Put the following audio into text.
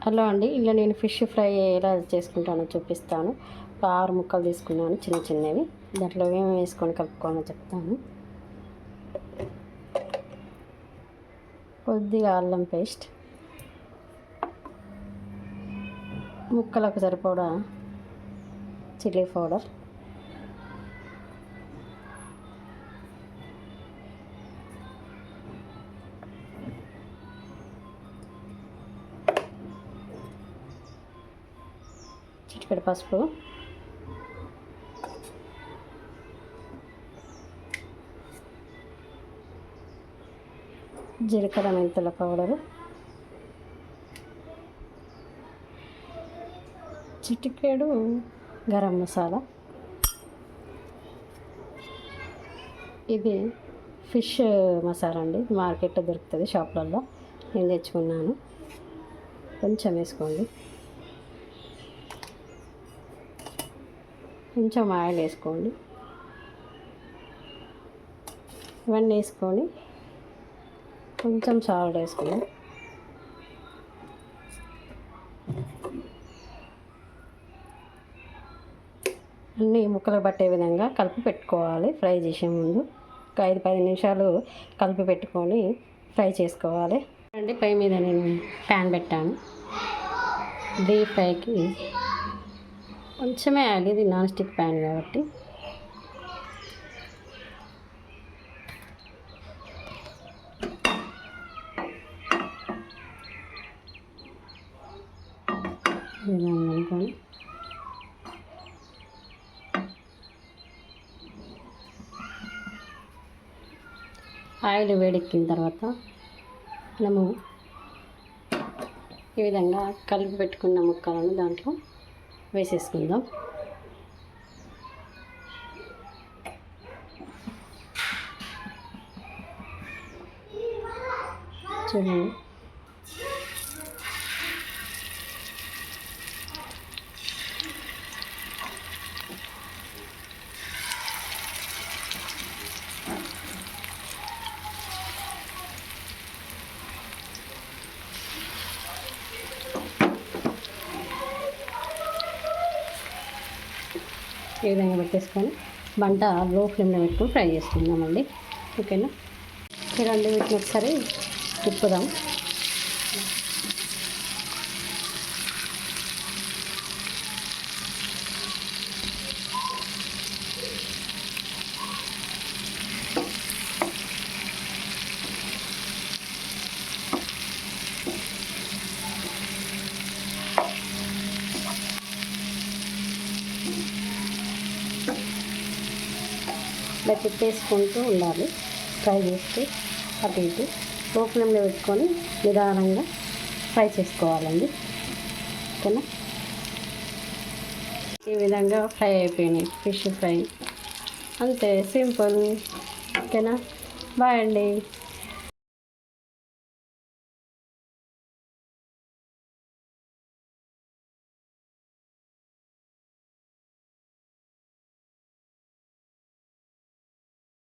Hello అండి, ఇలా నేను ఫిష్ ఫ్రై ఎలా చేసుకుంటానో చూపిస్తాను. 6 ముక్కలు తీసుకున్నాను చిన్న చిన్నవి. దాంట్లో ఏమేమి వేసుకొని కలుపుకోవాలో చెప్తాను. కొద్దిగా అల్లం పేస్ట్, ముక్కలకు సరిపడా చిల్లీ పౌడర్, చిటికెడు పసుపు, జీలకర్ర మెంతుల పౌడరు, చిటికెడు గరం మసాలా. ఇది ఫిష్ మసాలా అండి, మార్కెట్లో దొరుకుతుంది, షాప్లలో. నేను తెచ్చుకున్నాను. కొంచెం వేసుకోండి. కొంచెం ఆయిల్ వేసుకోండి. ఇవన్నీ వేసుకొని కొంచెం సాల్ట్ వేసుకోండి. అన్నీ ముక్కలు పట్టే విధంగా కలిపి పెట్టుకోవాలి. ఫ్రై చేసే ముందు ఒక 5-10 నిమిషాలు కలిపి పెట్టుకొని ఫ్రై చేసుకోవాలి అండి. పై మీద నేను ప్యాన్ పెట్టాను. డీప్ ఫ్రైకి కొంచెమే ఆయిల్, ఇది నాన్ స్టిక్ ప్యాన్ కాబట్టి. అనుకోండి. ఆయిల్ వేడెక్కిన తర్వాత మనము ఈ విధంగా కలిపి పెట్టుకున్న ముక్కలను దాంట్లో వేసేసుకుందాం. చూడండి, ఈ విధంగా పెట్టేసుకొని మంట లో ఫ్లేమ్లో పెట్టుకొని ఫ్రై చేసుకుందామండి. ఓకేనా? ఈ రెండు వీటిని ఒకసారి తిప్పుదాం. ఇలా తిప్పేసుకుంటూ ఉండాలి. ఫ్రై చేస్తే అటు ఇటు లో ఫ్లేమ్లో పెట్టుకొని నిదానంగా ఫ్రై చేసుకోవాలండి. ఓకేనా? ఈ విధంగా ఫ్రై అయిపోయినాయి ఫిష్ ఫ్రై. అంతే, సింపుల్. ఓకేనా? బాయ్ అండి.